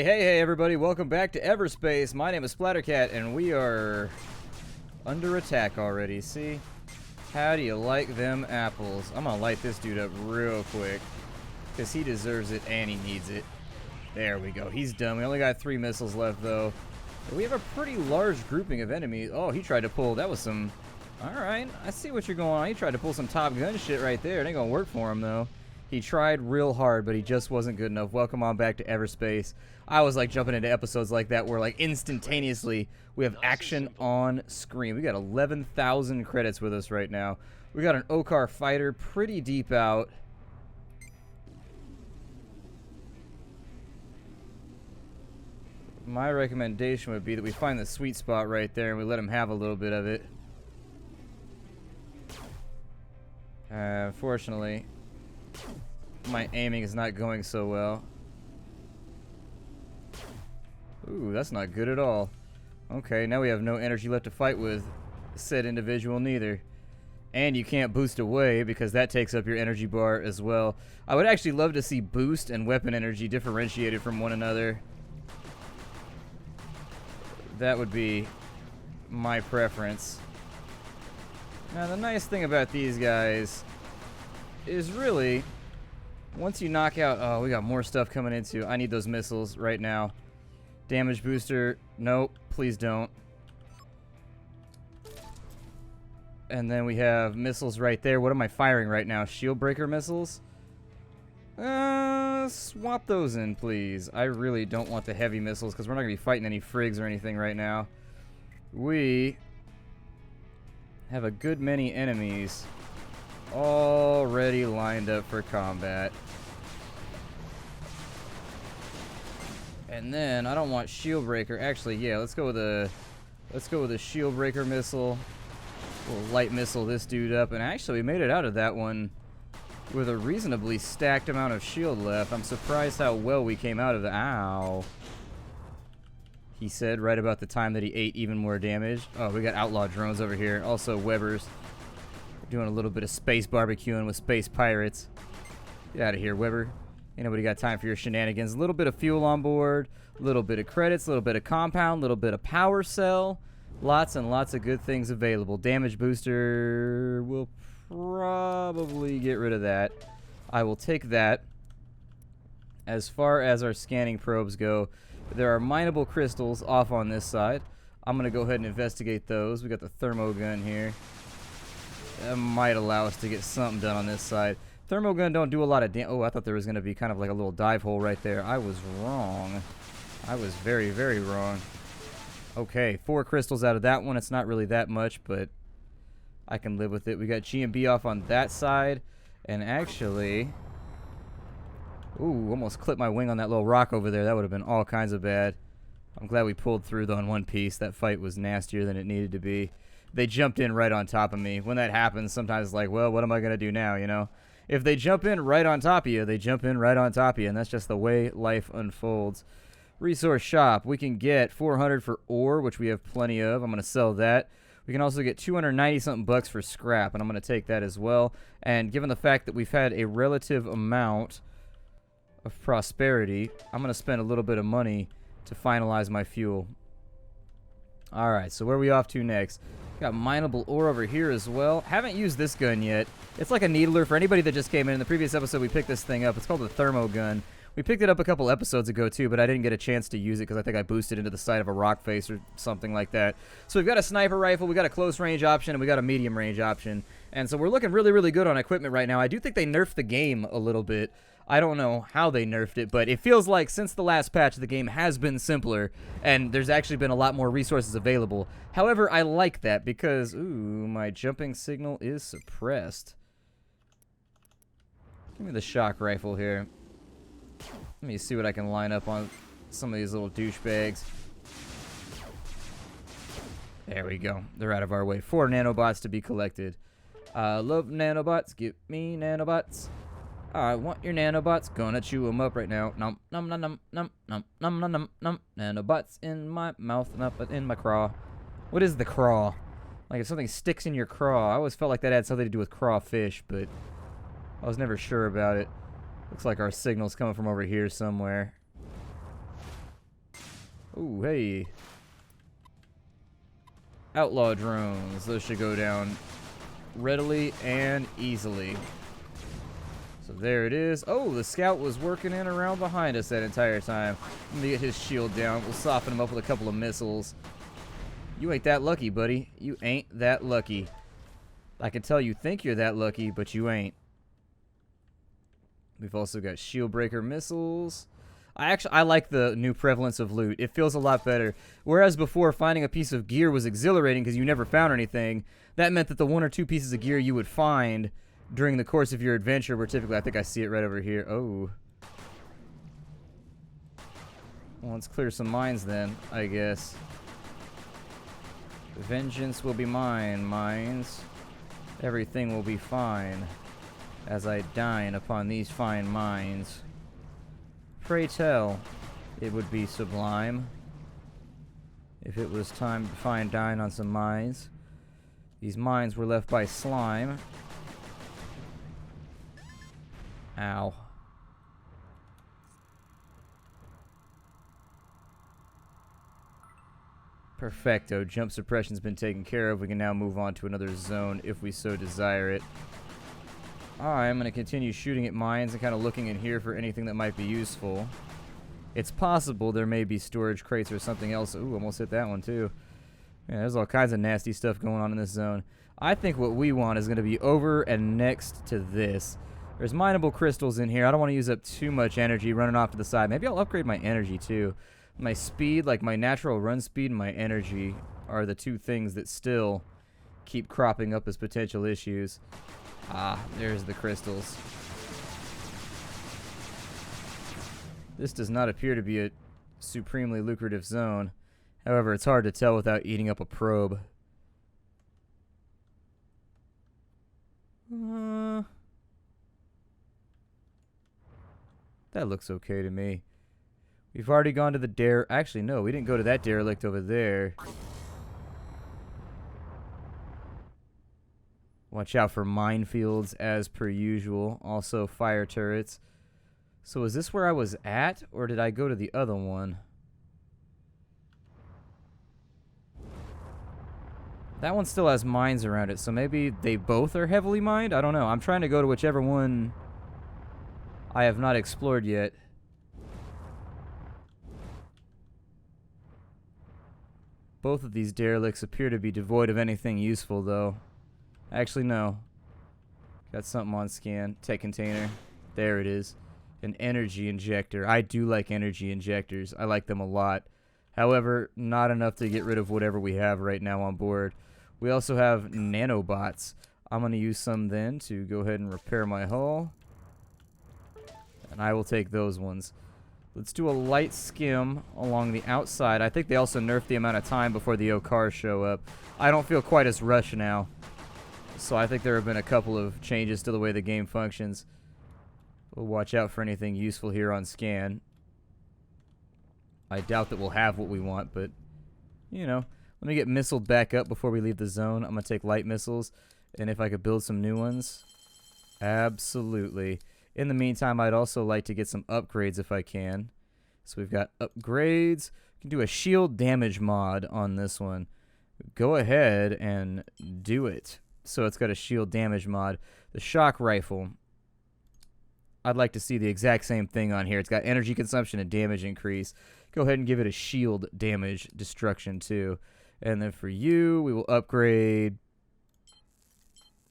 Hey, everybody, welcome back to Everspace. My name is Splattercat, and we are under attack already, see? How do you like them apples? I'm gonna light this dude up real quick, because he deserves it and he needs it. There we go, he's done. We only got 3 missiles left, though. But we have a pretty large grouping of enemies. Oh, he tried to pull, that was some... Alright, I see what you're going on. He tried to pull some Top Gun shit right there. It ain't gonna work for him, though. He tried real hard, but he just wasn't good enough. Welcome on back to Everspace. I was like jumping into episodes like that where like instantaneously we have action on screen. We got 11,000 credits with us right now. We got an Okar fighter pretty deep out. My recommendation would be that we find the sweet spot right there and we let him have a little bit of it. Fortunately, my aiming is not going so well. Ooh, that's not good at all. Okay, now we have no energy left to fight with said individual neither. And you can't boost away because that takes up your energy bar as well. I would actually love to see boost and weapon energy differentiated from one another. That would be my preference. Now the nice thing about these guys is really, once you knock out... Oh, we got more stuff coming into. I need those missiles right now. Damage booster. Nope. Please don't. And then we have missiles right there. What am I firing right now? Shield breaker missiles? Swap those in, please. I really don't want the heavy missiles because we're not going to be fighting any frigs or anything right now. We have a good many enemies already lined up for combat. And then I don't want shield breaker. Actually, yeah, let's go with a shield breaker missile. We'll light missile this dude up. And actually, we made it out of that one with a reasonably stacked amount of shield left. I'm surprised how well we came out of the... Ow. He said right about the time that he ate even more damage. Oh, we got outlaw drones over here. Also Webbers. We're doing a little bit of space barbecuing with space pirates. Get out of here, Weber. Ain't nobody got time for your shenanigans. A little bit of fuel on board, a little bit of credits, a little bit of compound, a little bit of power cell. Lots and lots of good things available. Damage booster, we'll probably get rid of that. I will take that. As far as our scanning probes go, there are mineable crystals off on this side. I'm going to go ahead and investigate those. We got the thermo gun here. That might allow us to get something done on this side. Thermo gun don't do a lot of damage. Oh, I thought there was going to be kind of like a little dive hole right there. I was wrong. I was very, very wrong. Okay, 4 crystals out of that one. It's not really that much, but I can live with it. We got G&B off on that side. And actually... Ooh, almost clipped my wing on that little rock over there. That would have been all kinds of bad. I'm glad we pulled through, though, in one piece. That fight was nastier than it needed to be. They jumped in right on top of me. When that happens, sometimes it's like, well, what am I going to do now, you know? If they jump in right on top of you, they jump in right on top of you, and that's just the way life unfolds. Resource shop. We can get 400 for ore, which we have plenty of. I'm going to sell that. We can also get 290-something bucks for scrap, and I'm going to take that as well. And given the fact that we've had a relative amount of prosperity, I'm going to spend a little bit of money to finalize my fuel. Alright, so where are we off to next? Got mineable ore over here as well. Haven't used this gun yet. It's like a needler. For anybody that just came in the previous episode, we picked this thing up. It's called the thermo gun. We picked it up a couple episodes ago too, but I didn't get a chance to use it because I think I boosted into the side of a rock face or something like that. So we've got a sniper rifle, we got a close range option, and we got a medium range option. And so we're looking really, really good on equipment right now. I do think they nerfed the game a little bit. I don't know how they nerfed it, but it feels like since the last patch, the game has been simpler, and there's actually been a lot more resources available. However, I like that because, ooh, my jumping signal is suppressed. Give me the shock rifle here. Let me see what I can line up on some of these little douchebags. There we go. They're out of our way. 4 nanobots to be collected. Love nanobots. Give me nanobots. I want your nanobots. Gonna chew them up right now. Nom nom nom nom nom nom nom nom nom nom. Nanobots in my mouth, not but in my craw. What is the craw? Like if something sticks in your craw. I always felt like that had something to do with crawfish, but I was never sure about it. Looks like our signal's coming from over here somewhere. Ooh, hey. Outlaw drones. Those should go down readily and easily. So there it is. Oh, the scout was working in around behind us that entire time. Let me get his shield down. We'll soften him up with a couple of missiles. You ain't that lucky, buddy. You ain't that lucky. I can tell you think you're that lucky, but you ain't. We've also got shield breaker missiles. I like the new prevalence of loot. It feels a lot better. Whereas before, finding a piece of gear was exhilarating because you never found anything. That meant that the 1 or 2 pieces of gear you would find during the course of your adventure were typically, I think I see it right over here. Oh. Well, let's clear some mines then, I guess. Vengeance will be mine, mines. Everything will be fine as I dine upon these fine mines. Pray tell, it would be sublime if it was time to fine dine on some mines. These mines were left by slime. Ow. Perfecto. Jump suppression's been taken care of. We can now move on to another zone if we so desire it. I'm going to continue shooting at mines and kind of looking in here for anything that might be useful. It's possible there may be storage crates or something else. Ooh, almost hit that one too. Yeah, there's all kinds of nasty stuff going on in this zone. I think what we want is going to be over and next to this. There's mineable crystals in here. I don't want to use up too much energy running off to the side. Maybe I'll upgrade my energy too. My speed, like my natural run speed and my energy are the 2 things that still keep cropping up as potential issues. Ah, there's the crystals. This does not appear to be a supremely lucrative zone. However, it's hard to tell without eating up a probe. That looks okay to me. We've already gone to the Actually, no, we didn't go to that derelict over there. Watch out for minefields as per usual. Also fire turrets. So is this where I was at, or did I go to the other one? That one still has mines around it, so maybe they both are heavily mined? I don't know. I'm trying to go to whichever one I have not explored yet. Both of these derelicts appear to be devoid of anything useful, though. Actually, no. Got something on scan. Tech container. There it is. An energy injector. I do like energy injectors. I like them a lot. However, not enough to get rid of whatever we have right now on board. We also have nanobots. I'm going to use some then to go ahead and repair my hull. And I will take those ones. Let's do a light skim along the outside. I think they also nerfed the amount of time before the cars show up. I don't feel quite as rushed now. So I think there have been a couple of changes to the way the game functions. We'll watch out for anything useful here on scan. I doubt that we'll have what we want, but, you know. Let me get missiled back up before we leave the zone. I'm going to take light missiles, and if I could build some new ones. Absolutely. In the meantime, I'd also like to get some upgrades if I can. So we've got upgrades. We can do a shield damage mod on this one. Go ahead and do it. So it's got a shield damage mod. The shock rifle. I'd like to see the exact same thing on here. It's got energy consumption and damage increase. Go ahead and give it a shield damage destruction too. And then for you, we will upgrade,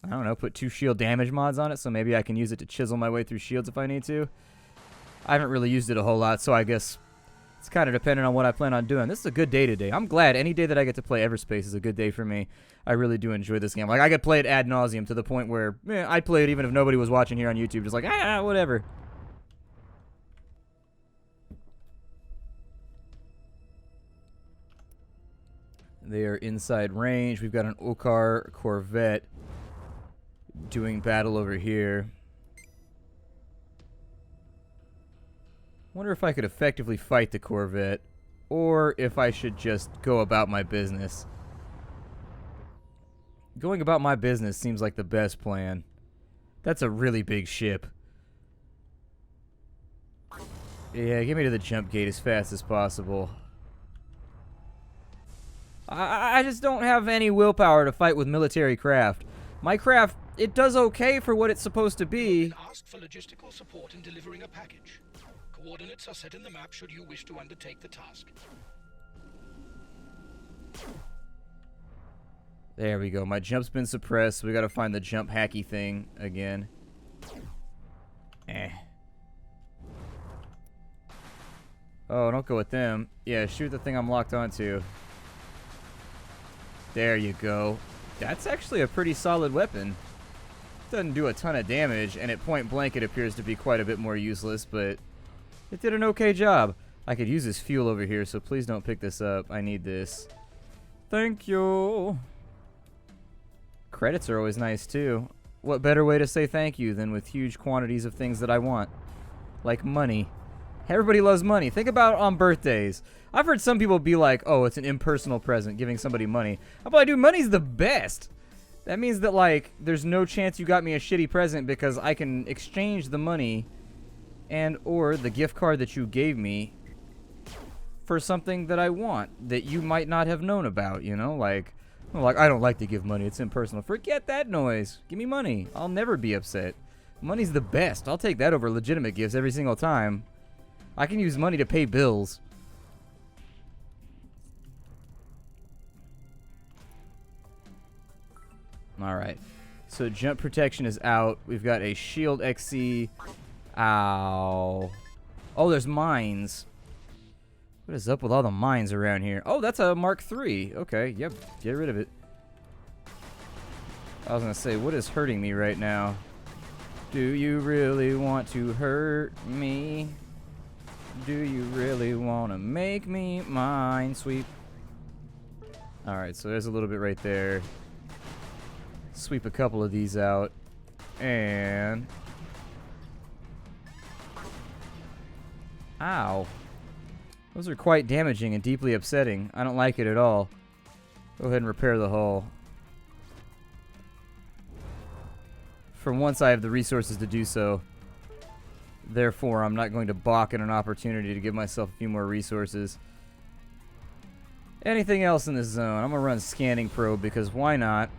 I don't know, put 2 shield damage mods on it, so maybe I can use it to chisel my way through shields if I need to. I haven't really used it a whole lot, so I guess it's kind of dependent on what I plan on doing. This is a good day today. I'm glad any day that I get to play Everspace is a good day for me. I really do enjoy this game. Like, I could play it ad nauseum to the point where I'd play it even if nobody was watching here on YouTube. Just like, whatever. They are inside range. We've got an Okar Corvette doing battle over here. Wonder if I could effectively fight the Corvette, or if I should just go about my business. Going about my business seems like the best plan. That's a really big ship. Yeah, get me to the jump gate as fast as possible. I just don't have any willpower to fight with military craft. My craft, it does okay for what it's supposed to be. Ask for logistical support in delivering a package. Coordinates are set in the map should you wish to undertake the task. There we go. My jump's been suppressed. We gotta find the jump hacky thing again. Oh, don't go with them. Yeah, shoot the thing I'm locked onto. There you go. That's actually a pretty solid weapon. Doesn't do a ton of damage, and at point blank it appears to be quite a bit more useless, but it did an okay job. I could use this fuel over here, so please don't pick this up. I need this. Thank you. Credits are always nice, too. What better way to say thank you than with huge quantities of things that I want? Like money. Everybody loves money. Think about it on birthdays. I've heard some people be like, oh, it's an impersonal present, giving somebody money. I'm like, dude, money's the best. That means that, like, there's no chance you got me a shitty present because I can exchange the money and or the gift card that you gave me for something that I want that you might not have known about, you know? Like, I don't like to give money. It's impersonal. Forget that noise. Give me money. I'll never be upset. Money's the best. I'll take that over legitimate gifts every single time. I can use money to pay bills. Alright. So jump protection is out. We've got a shield XC. Ow. Oh, there's mines. What is up with all the mines around here? Oh, that's a Mark III. Okay, yep. Get rid of it. I was going to say, what is hurting me right now? Do you really want to hurt me? Do you really want to make me mine sweep? Alright, so there's a little bit right there. Sweep a couple of these out. And... ow. Those are quite damaging and deeply upsetting. I don't like it at all. Go ahead and repair the hull. For once, I have the resources to do so. Therefore, I'm not going to balk at an opportunity to give myself a few more resources. Anything else in this zone? I'm going to run scanning probe because why not?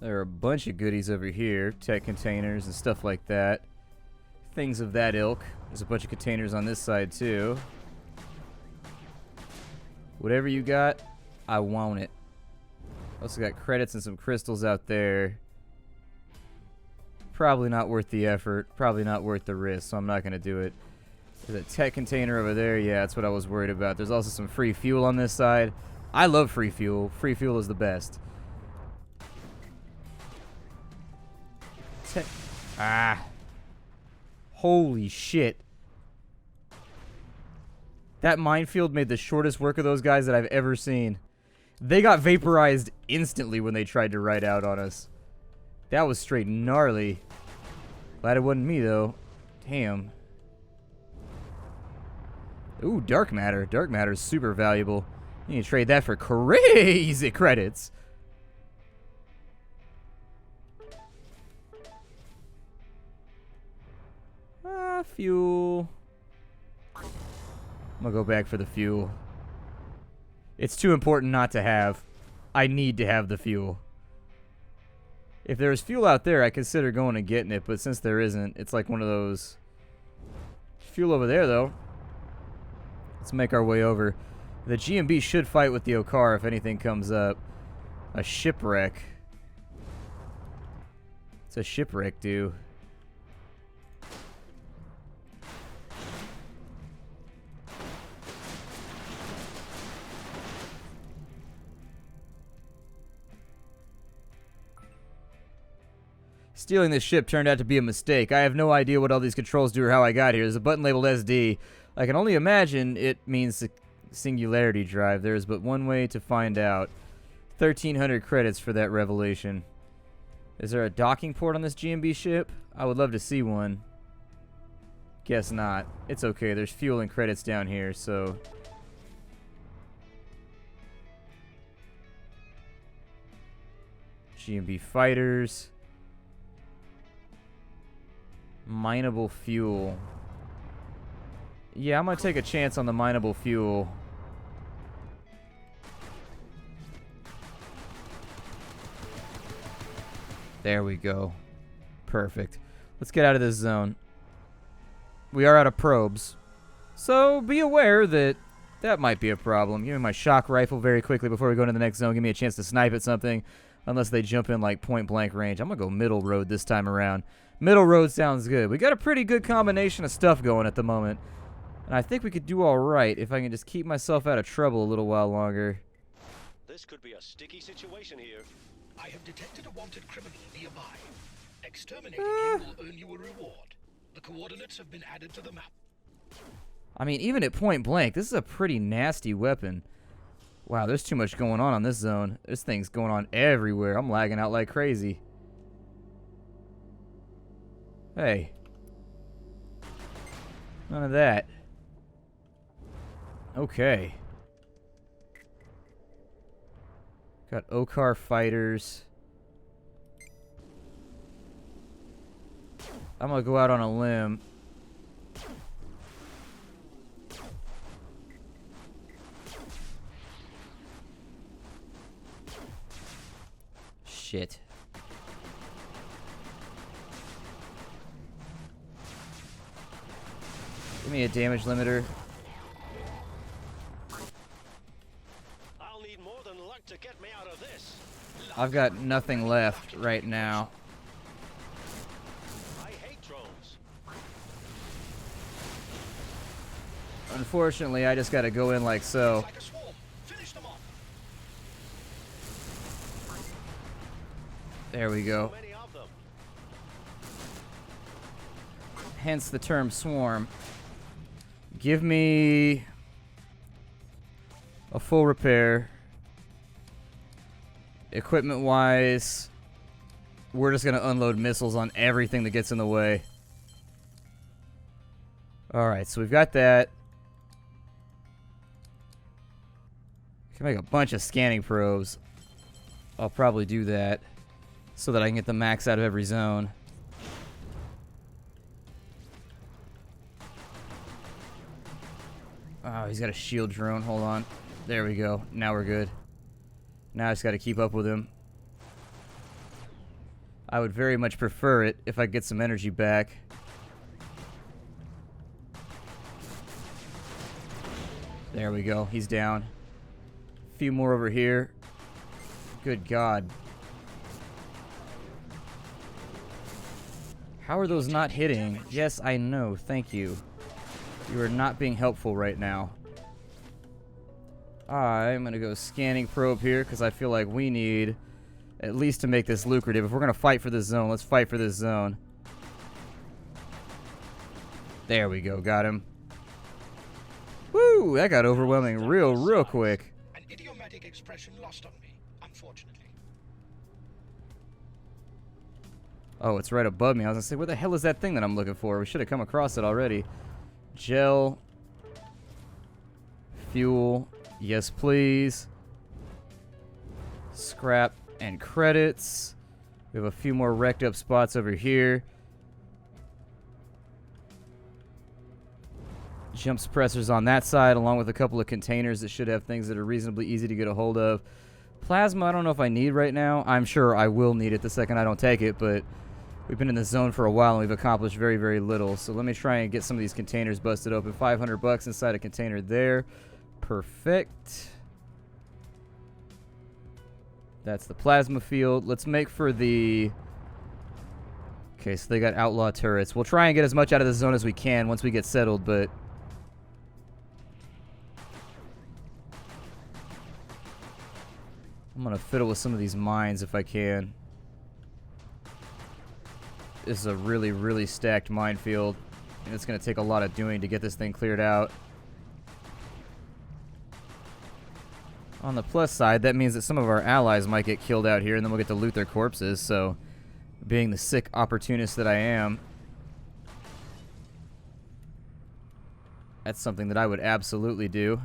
There are a bunch of goodies over here. Tech containers and stuff like that. Things of that ilk. There's a bunch of containers on this side too. Whatever you got, I want it. Also got credits and some crystals out there. Probably not worth the effort. Probably not worth the risk, so I'm not going to do it. There's a tech container over there. Yeah, that's what I was worried about. There's also some free fuel on this side. I love free fuel. Free fuel is the best. Ah. Holy shit. That minefield made the shortest work of those guys that I've ever seen. They got vaporized instantly when they tried to ride out on us. That was straight gnarly. Glad it wasn't me, though. Damn. Ooh, dark matter. Dark matter is super valuable. You can trade that for crazy credits. Fuel. I'm gonna go back for the fuel. It's too important not to have. I need to have the fuel. If there's fuel out there, I consider going and getting it, but since there isn't, it's like one of those. Fuel over there, though. Let's make our way over. The GMB should fight with the Okar if anything comes up. A shipwreck. It's a shipwreck, dude. Stealing this ship turned out to be a mistake. I have no idea what all these controls do or how I got here. There's a button labeled SD. I can only imagine it means singularity drive. There is but one way to find out. 1,300 credits for that revelation. Is there a docking port on this GMB ship? I would love to see one. Guess not. It's okay. There's fuel and credits down here, so... GMB fighters... Mineable fuel. Yeah, I'm gonna take a chance on the mineable fuel. There we go. Perfect. Let's get out of this zone. We are out of probes. So be aware that that might be a problem. Give me my shock rifle very quickly before we go into the next zone. Give me a chance to snipe at something. Unless they jump in like point blank range. I'm going to go middle road this time around. Middle road sounds good. We got a pretty good combination of stuff going at the moment. And I think we could do all right if I can just keep myself out of trouble a little while longer. This could be a sticky situation here. I have detected a wanted criminal nearby. Exterminating him will earn you a reward. The coordinates have been added to the map. I mean, even at point blank, this is a pretty nasty weapon. Wow, there's too much going on this zone. This thing's going on everywhere. I'm lagging out like crazy. Hey. None of that. Okay. Got Okar fighters. I'm gonna go out on a limb. Shit. Give me a damage limiter. I'll need more than luck to get me out of this. I've got nothing left right now. I hate drones. Unfortunately, I just gotta go in like so. Like a swarm. Finish them off. There we go. So many of them. Hence the term swarm. Give me a full repair. Equipment wise, we're just gonna unload missiles on everything that gets in the way. Alright, so we've got that. Can make a bunch of scanning probes. I'll probably do that so that I can get the max out of every zone. Oh, he's got a shield drone. Hold on. There we go. Now we're good. Now I just got to keep up with him. I would very much prefer it if I get some energy back. There we go. He's down. A few more over here. Good God. How are those not hitting? Yes, I know. Thank you. You are not being helpful right now. I'm going to go scanning probe here because I feel like we need at least to make this lucrative. If we're going to fight for this zone, let's fight for this zone. There we go. Got him. Woo! That got overwhelming real quick. An idiomatic expression lost on me, unfortunately. Oh, it's right above me. I was going to say, where the hell is that thing that I'm looking for? We should have come across it already. Gel. Fuel. Yes, please. Scrap and credits. We have a few more wrecked up spots over here. Jump suppressors on that side, along with a couple of containers that should have things that are reasonably easy to get a hold of. Plasma, I don't know if I need right now. I'm sure I will need it the second I don't take it, but we've been in this zone for a while and we've accomplished very little. So let me try and get some of these containers busted open. 500 bucks inside a container there. Perfect. That's the plasma field. Let's make for the... Okay, so they got outlaw turrets. We'll try and get as much out of the zone as we can once we get settled, but... I'm going to fiddle with some of these mines if I can. This is a really stacked minefield, and it's going to take a lot of doing to get this thing cleared out. On the plus side, that means that some of our allies might get killed out here, and then we'll get to loot their corpses, so being the sick opportunist that I am, that's something that I would absolutely do.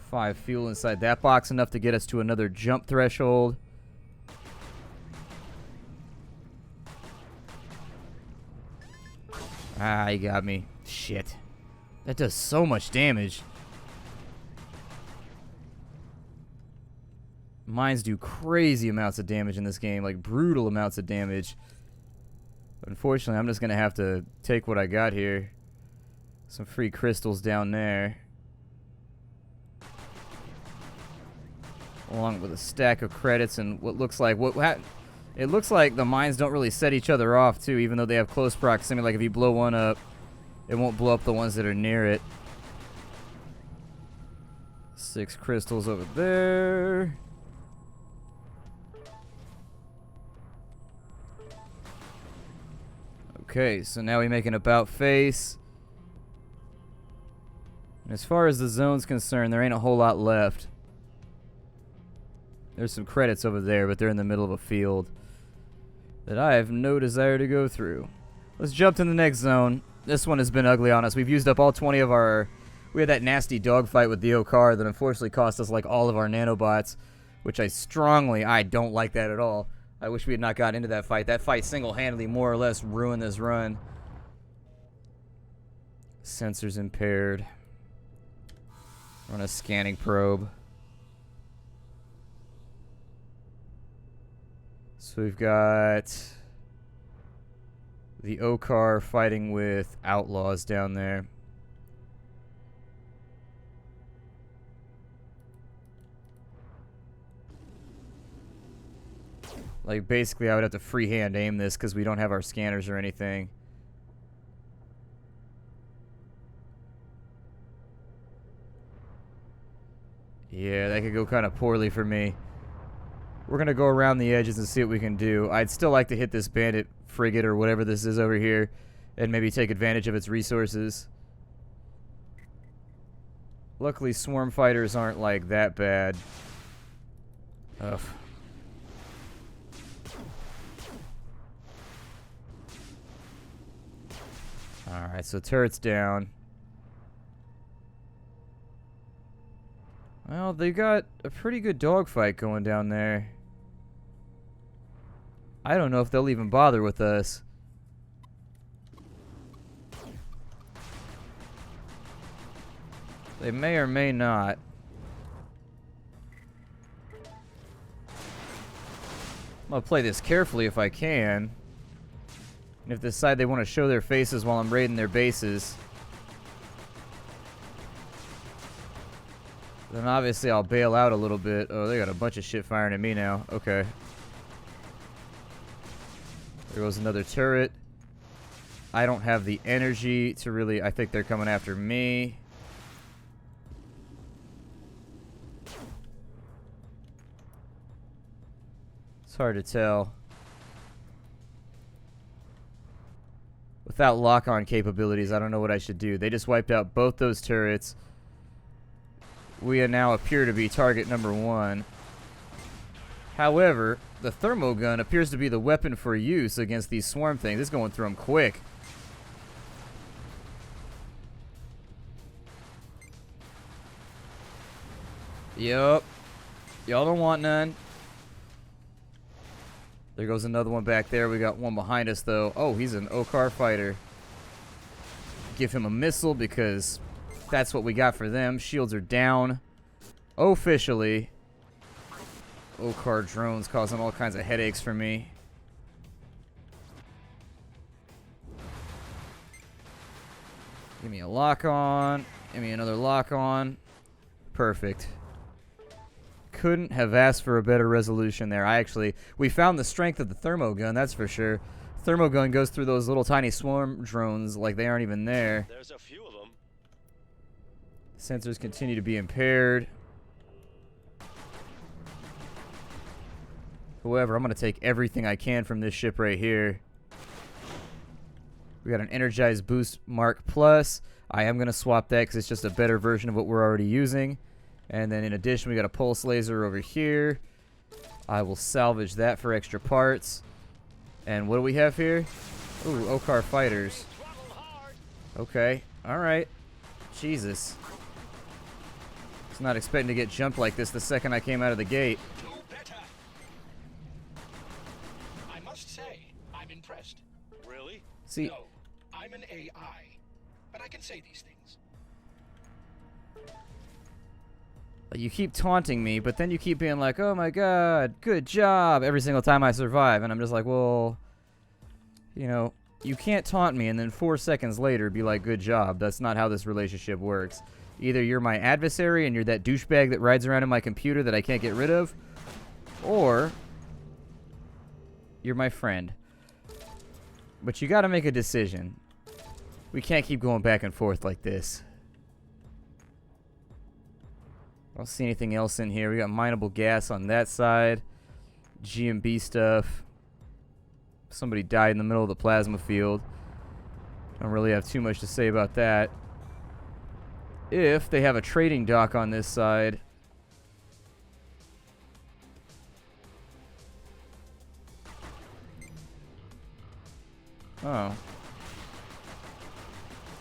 5 fuel inside that box, enough to get us to another jump threshold. Ah, he got me. Shit. That does so much damage. Mines do crazy amounts of damage in this game, like brutal amounts of damage. But unfortunately, I'm just going to have to take what I got here. Some free crystals down there. Along with a stack of credits and what looks like... it looks like the mines don't really set each other off, too, even though they have close proximity. Like, if you blow one up, it won't blow up the ones that are near it. 6 crystals over there. Okay, so now we make an about face. And as far as the zone's concerned, there ain't a whole lot left. There's some credits over there, but they're in the middle of a field that I have no desire to go through. Let's jump to the next zone. This one has been ugly on us. We've used up all 20 of our... We had that nasty dogfight with the Okar that unfortunately cost us like all of our nanobots, which I don't like that at all. I wish we had not got into that fight. That fight single-handedly more or less ruined this run. Sensors impaired. Run a scanning probe. So we've got the Okar fighting with outlaws down there. Like, basically, I would have to freehand aim this because we don't have our scanners or anything. Yeah, that could go kind of poorly for me. We're going to go around the edges and see what we can do. I'd still like to hit this bandit frigate or whatever this is over here and maybe take advantage of its resources. Luckily, swarm fighters aren't, like, that bad. Ugh. Alright, so turret's down. Well, they got a pretty good dogfight going down there. I don't know if they'll even bother with us. They may or may not. I'm gonna play this carefully if I can. And if they decide they want to show their faces while I'm raiding their bases, then obviously I'll bail out a little bit. Oh, they got a bunch of shit firing at me now. Okay. There goes another turret. I don't have the energy to really... I think they're coming after me. It's hard to tell. Without lock-on capabilities, I don't know what I should do. They just wiped out both those turrets. We now appear to be target number 1. However, the thermogun appears to be the weapon for use against these swarm things. It's going through them quick. Yup. Y'all don't want none. There goes another one back there. We got one behind us, though. Oh, he's an Okar fighter. Give him a missile because that's what we got for them. Shields are down. Officially. Okar drones causing all kinds of headaches for me. Give me a lock on. Give me another lock on. Perfect. Couldn't have asked for a better resolution there. We found the strength of the thermogun, that's for sure. Thermogun goes through those little tiny swarm drones like they aren't even there. There's a few of them. Sensors continue to be impaired. However, I'm going to take everything I can from this ship right here. We got an Energized Boost Mark Plus. I am going to swap that because it's just a better version of what we're already using. And then in addition, we got a pulse laser over here. I will salvage that for extra parts. And what do we have here? Ooh, Okar fighters. Okay, alright. Jesus. I was not expecting to get jumped like this the second I came out of the gate. Do better. I must say, I'm impressed. Really? See, No, I'm I'm an AI, but I can say these things. You keep taunting me, but then you keep being like, oh my god, good job, every single time I survive. And I'm just like, well, you know, you can't taunt me and then 4 seconds later be like, good job. That's not how this relationship works. Either you're my adversary and you're that douchebag that rides around in my computer that I can't get rid of, or you're my friend. But you gotta make a decision. We can't keep going back and forth like this. I don't see anything else in here. We got mineable gas on that side. GMB stuff. Somebody died in the middle of the plasma field. Don't really have too much to say about that. If they have a trading dock on this side. Oh.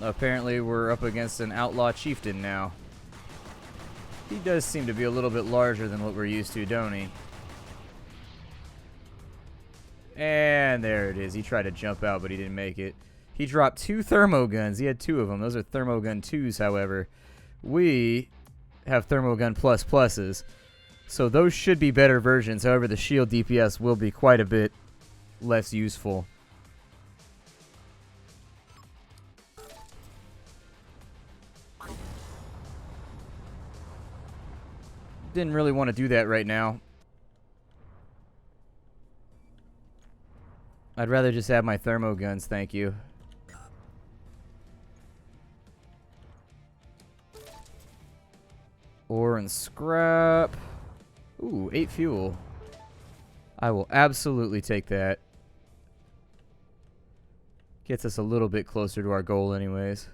Apparently we're up against an outlaw chieftain now. He does seem to be a little bit larger than what we're used to, don't he? And there it is. He tried to jump out, but he didn't make it. He dropped 2 thermoguns. He had 2 of them. Those are thermogun 2s, however. We have thermogun pluses. So those should be better versions. However, the shield DPS will be quite a bit less useful. Didn't really want to do that right now. I'd rather just have my thermoguns, thank you. Ore and scrap. Ooh, 8 fuel. I will absolutely take that. Gets us a little bit closer to our goal anyways.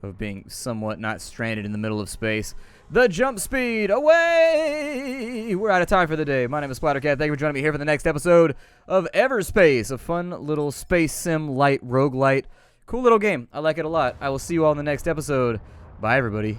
Of being somewhat not stranded in the middle of space. The jump speed, away! We're out of time for the day. My name is Splattercat. Thank you for joining me here for the next episode of Everspace, a fun little space sim light roguelite. Cool little game. I like it a lot. I will see you all in the next episode. Bye, everybody.